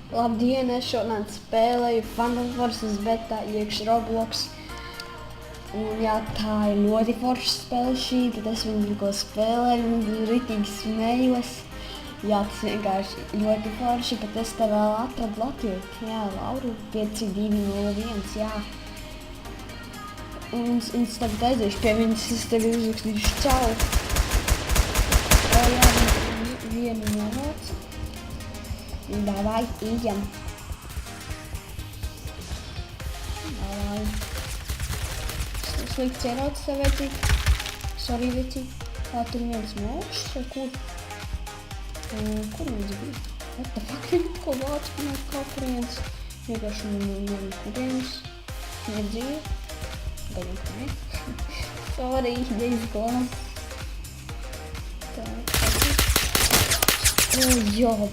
Labdien, es šodien spēlēju Phantom Forces betā iekš Roblox. Un jā, tā ir ļoti forša spēle šī, tad es viņu tikko spēlēju un ritīgi smējos. Jā, tas vienkārši ļoti forši, bet es te vēl atradu Latviju. Jā, Lauru 5201, jā. Un es tagad aiziešu pie viņas, es tevi uzrakstīšu čau. O jā, vienu minūti. Давай, идем. Давай. Slikts ierocis tev, vecīt. Sorry, vecīt. Tā tur viens mūžs, vai kur? Kur viens bija? What the fuck, ko vāc no kaut kurienes? Vienkārši no kurienes. Nedzīvi. Gaļam, ka ne. Sorry, neizglāb. Tā, job.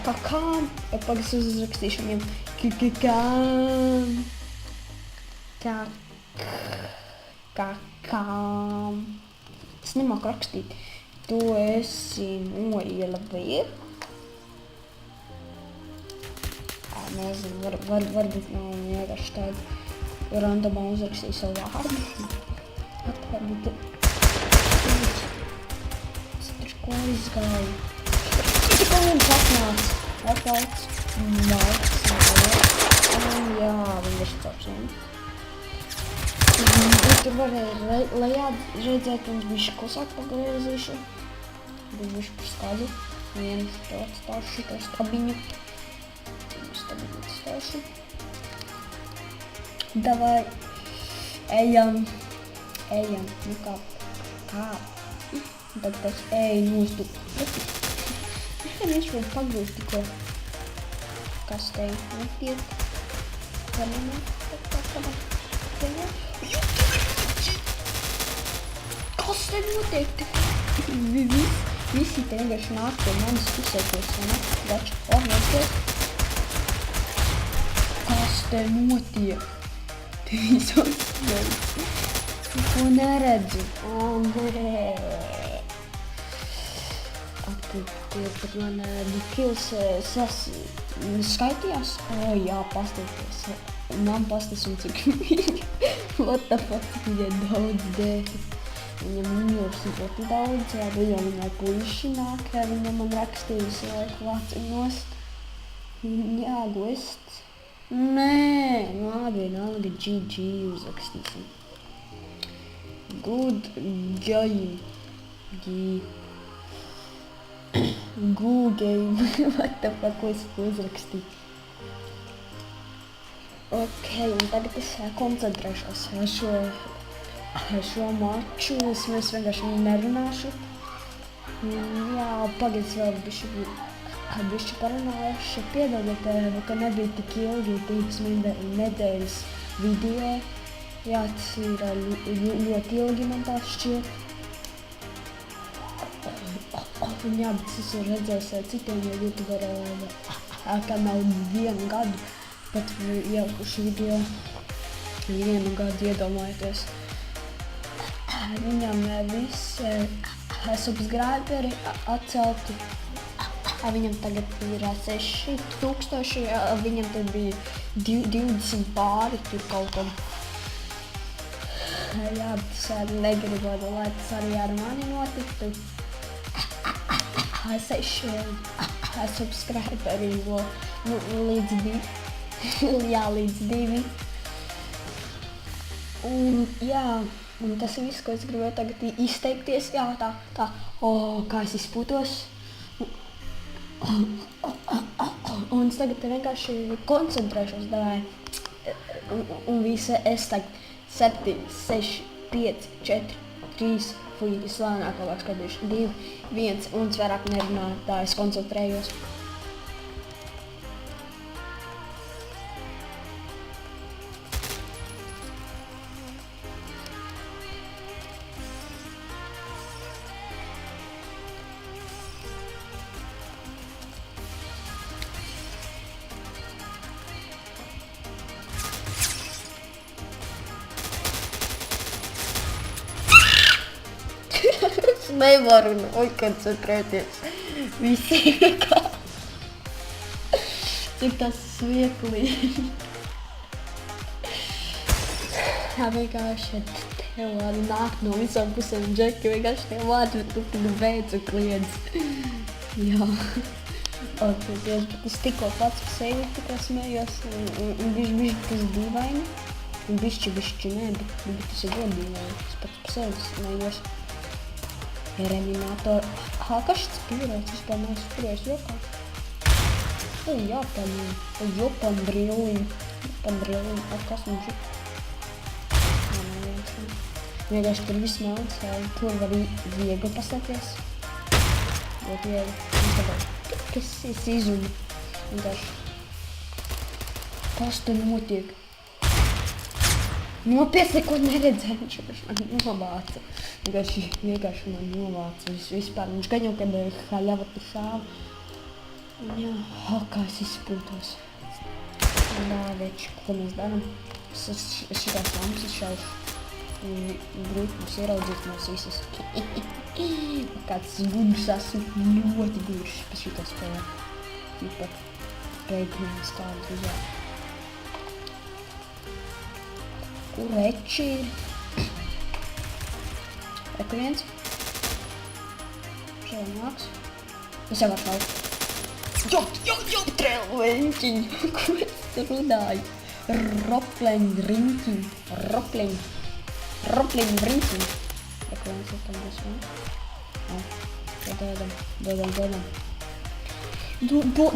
Kakām. Pagaid, es uzrakstīšu viņiem. Kakām. Es nemāku rakstīt. Tu esi no Ielabija. Nezinu, varbūt nav vienkārši tādu randomā uzrakstīju savu vārdu. Varbūt es tur ko izgāju. Tikko viņš atnāca. Atnāc. Jā, viņš ir tapsiem. Tur varēja lejā redzēt, viņš bišķi klusāk pagriezīšu. Bišķi par skaļu. Viens to atstāšu, to stabiņu. Stabiņu atstāšu. Davai. Ejam. Nu kā? Tad es eju mūstu. Viņš vēl pagrūst tikko. Kas te netiek? Kas te notiek? Visi te vienkārši nāk pie manis uzsēties, vai ne? Gaču, netiek. Kas te notiek? Te visos sveic. Ko neredzu? Nē. Bet man kills skaitījās? Jā, pastāties. Man pastāsim, cik viņi. What the fuck, cik viņai daudz dēļ. Viņam mīļos ļoti daudz, jā, viņai puiši nāk, jā, viņam man rakstīja visu laiku vācu nost. Jā, gost. Nē, labi, GG uzrakstīsim. Good game. Good game. What the fuck, ko es uzrakstīju? Ok, un tagad es koncentrēšos šo maču, es vienkārši nerunāšu. Jā, pagaidz vēl bišķi parunājuši. Piedodiet, ka nebija tik ilgi, 2 nedēļas video. Jā, tas ir ļoti ilgi, man tā šķiet. Un jā, bet es esmu redzējis citiem youtuberiem, kam nav 1 gadu, pat ielikuši video 1 gadu, iedomājieties. Viņam visi subscriberi atcelti. Viņam tagad ir 6000, viņam tad bija 20 pāri tur kaut kam. Jā, bet es negribētu, lai tas arī ar mani notiktu. 6 subscriberi līdz 2. Jā, līdz 2. Un jā, un tas ir viss, ko es gribēju tagad izteikties. Jā, tā, kā es izpūtos. Un es tagad vienkārši koncentrēšos, davai. Un visi es tagad 7, 6, 5, 4, 3, es lēnāk labāk skatīšu 2, 1, un es vairāk nerunāju, tā es koncentrējos. Es nevaru koncentrēties. Visi kā. Cik tas smieklīgi. Jā, vienkārši tev vārdi nāk no visām pusēm, Džeki, vienkārši tev vārdi, bet tu tik beidz un kliedz. Jā. Es tikko pats par sevi tikko smējos, un bišķi tas dīvaini. Un bišķi, nē, bet tas ir ļoti dīvaini. Es pats par sevi smējos. Reminator. Kas šis pīrēts? Vispār neesmu spirējis jokā. Jopan brīliņ. Kas mums ir? Vienkārši tur viss melns, tur var viegli pasēties. Ļoti viegli. Kas es izumi. Vienkārši. Kas tur notiek? Nopietni, ko neredzēju, viņš man novāca. Vienkārši man novāca vispār. Viņš gan jau, kad haļava tu šāva. Jā, kā es izspūtos. Veči, ko mēs darām? Šitās lampas izšaušu. Grūti mums ieraudzīt mūs visas. Kāds gudrs esmu, ļoti gudrs pa šitā spēlē. Pat beigumās tādas uzvārdu. Kur reči ir? Reku viens. Šeit nāks. Es jau varu šaukt. Jo, trēlveņķiņ. Ko es tur runāju? Ropleņ riņķiņ. Ropleņ riņķiņ. Reku viens ir tam būs vien.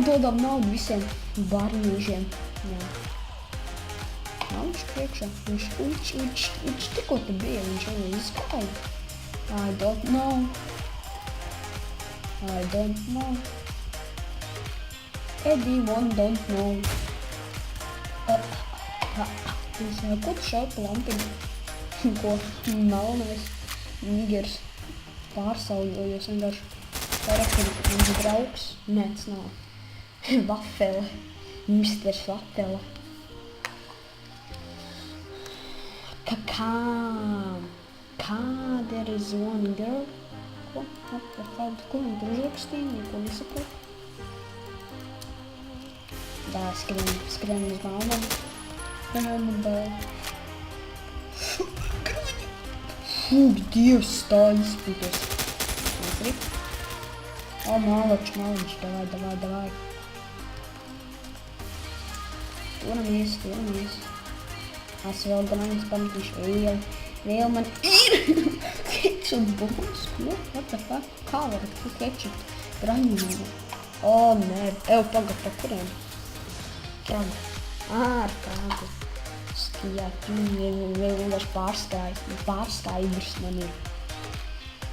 Dodam naudu visiem barnīžiem. Jā. Viņš priekšā, viņš tikko te bija, viņš jau izgāja. I don't know. Anyone don't know. Es jau ko tu šauj pa lampiņu, ko melnais nigers pārsaujojos vienkārši. Parakstīt, viņš draugs. Nē, tas nav. Vafele. Misters Vafele. There is one girl. Ko viņi tur uzrakstīja, neko nesaprot. Tā, skrien uz maldam. Fūk, Dievs, tā izpūties. Malač, davai. Turamies. Es vēl gan pametīšu vēl man ir ketchup bombs, ko? What the fuck? Kā var ketchup graņģību? Nē, pagad, pa kuriem? Pragu. Ar Pragu. Jā, tu vienkārši pārskaidrs man ir.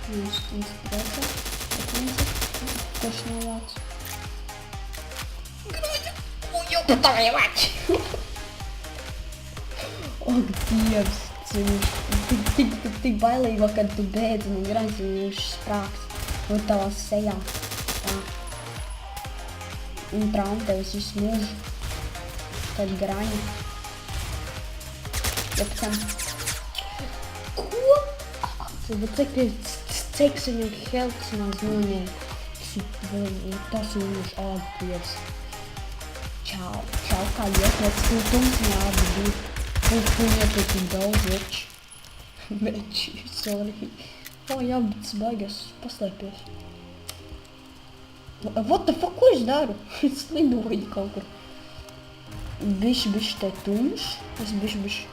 Viņš priekā, kurš novāc? Graņģa! Jo, tā jau vači! Dievs, tik bailīgo, kad tu beidz un graņas viņš sprāks no tavās sejā. Tā. Un trauma tevis visu mūžu. Tad graņa. Ko? Cik viņam helps maz noņem. Tas viņš Dievs. Čau, kā iet, tums jādi būt. Viņam ir tik daudz veči. Sorry. Jā, bet es baigās paslēpies. What the fuck, ko es daru? Es lidoju kaut kur. Bišķi te tumš. Es bišķi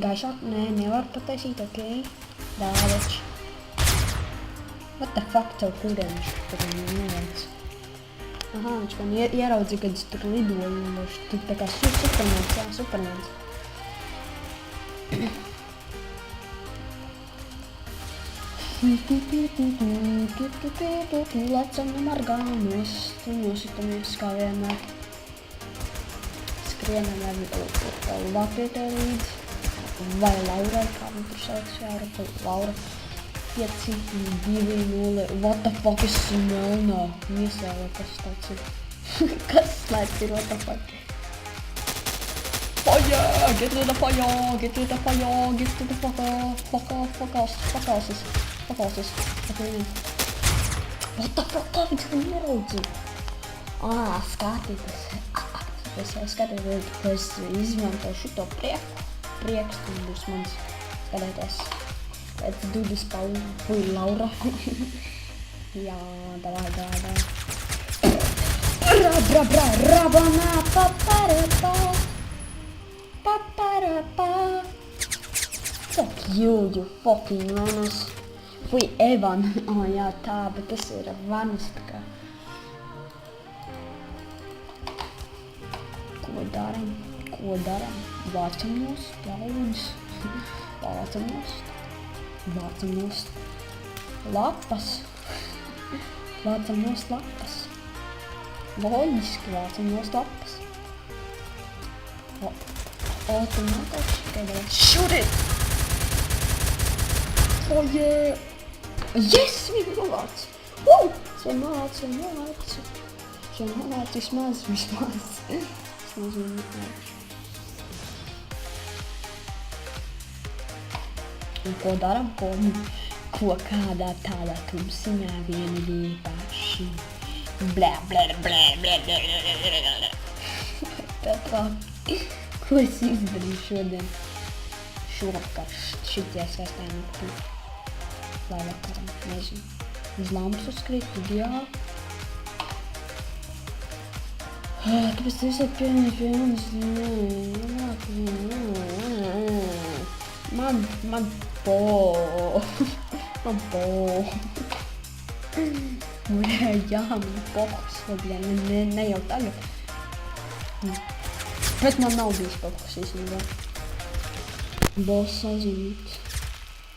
gaišāk. Nē, nevar pataisīt, ok. Dāveči. What the fuck, tev kurēniš? Tur nevajag. Aha, viņš man ieraudzīja, kad es tur lidoju. Tu tā kā supermens. Lecam margānos, tu nositamies kā vienmēr. Skrienam ar Lapietē līdz, vai Laurai, kā man tur sauc, jā, Laura. 5, 2, 0, what the fuck, es melnā. Miesēlē, kas tāds ir. Kas slēdz ir, what the fuck. Fire! Get to the fire! Get to the fire! Get to the fire! Fuck asses. Okay. What the fuck? Viņš man ieraudzīja. Skatītas. Es skatieties, ka es izmantošu to priekstu un būs mans skatieties. Pēc Dudas Laura. Jā, davai. Rabana, paparapa. Fuck you fucking Vanas. Fui Evan. Jā, tā, bet tas ir Vanas tā kā. Ko daram? Vācam nost, ļaudis. Vācam nost lapas. Loģiski vācam nost lapas. Automātiski, kādēļ? Shoot it! Oh yeah! Yes! Viņa novāc! Viņa novāc! Vismaz. Un ko daram? Ko kādā tādā tumsiņā vieni paši. Blē. Tā. Ko es izdarīju šodien? Šovakar, šitie skaistā naktī. Vai vakaram, nezinu. Uz lampas uzkrīt, ideāli. Kāpēc tu esat pieņems? Man po. Jā, man pohus, ne jau tagad. Bet man nav bijis pohus, īstenībā. Boss aizīt.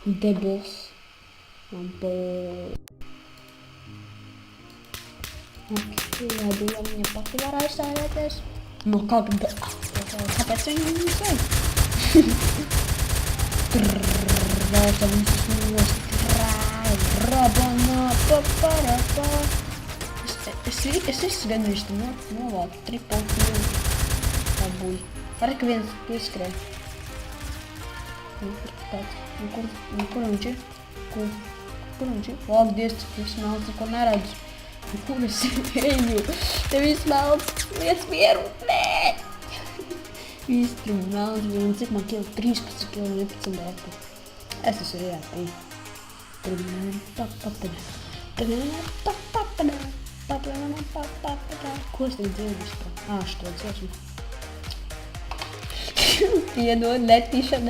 Deboss. Man po. Labi, ja viņa pati var aizstāvēties. No kāpēc viņa vajag? Vērtam nost. Rabana, paparapa. Es visu gandrīz novāku tripolku. Tā būja. Arī ka viens pieskrēja. Kur viņš ir? Kur viņš ir? Lāk, Dievs, cik viss melns, neko neredzu. Kur es eju? Te viss melns, viens mieru. Nē! Viss tur melns, cik man 13 kilo 11 dārti. Es esmu reāli. Ko es tagad dzirdu vispār? Šito dziesmu. Piedod, netīšām,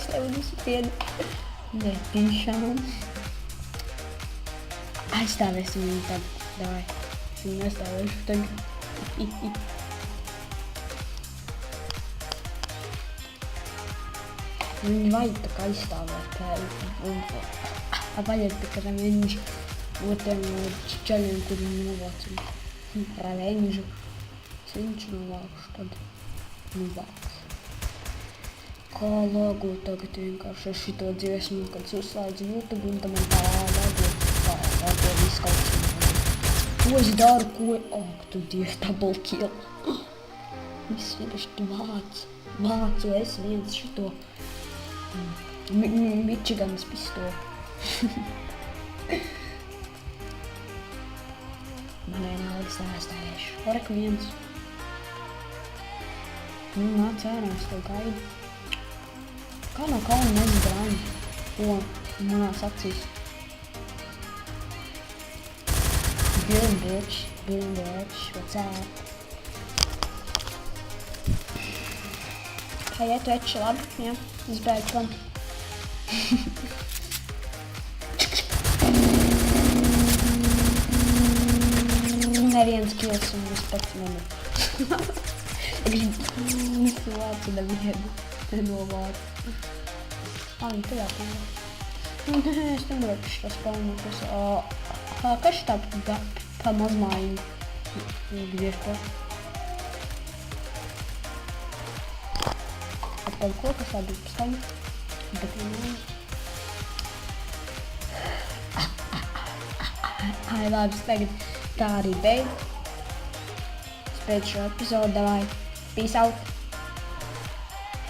slēvus piedod. Netīšām. Aizstāvēsim viņu tad. Davai. Es viņu aizstāvēšu tagad. Viņu vajag tā kā aizstāvēt. Vajag tā kā revenžu otiem čaļiem, kur viņu novācam. Revenžu. Viņš novākšu tad. Novāks. Kā lāgot tagad vienkārši ar šito dziesmu, kad es uzslēdzu YouTube un tam man tā lāgot visu kaut kas. Ko es daru, tu Dievs, double kill. Viss vienkārši tu vācu es viens šito Michiganas pistoli. Man vienalga stāstāvēšu. Oreku viens. Nāc ārā, es tev gaidu. Kā no kauna nezinu, ko manās acīs. Bill bitch, what's up? Kā iet veči, labi? Jā, es bēgu prom. Neviens kills un vispēc mani. Visu vācu nevienu nenovācu. Viņi tajā pīlā. Nē, es nevaru šitā spēlnākas. Kas šitā pa mazmājiņu? Griež to. Atpēc ko, kas tā bija pastaņa? Bet vienā. Labi, tagad tā arī beidz. Pēc šo epizodu, davai. Peace out.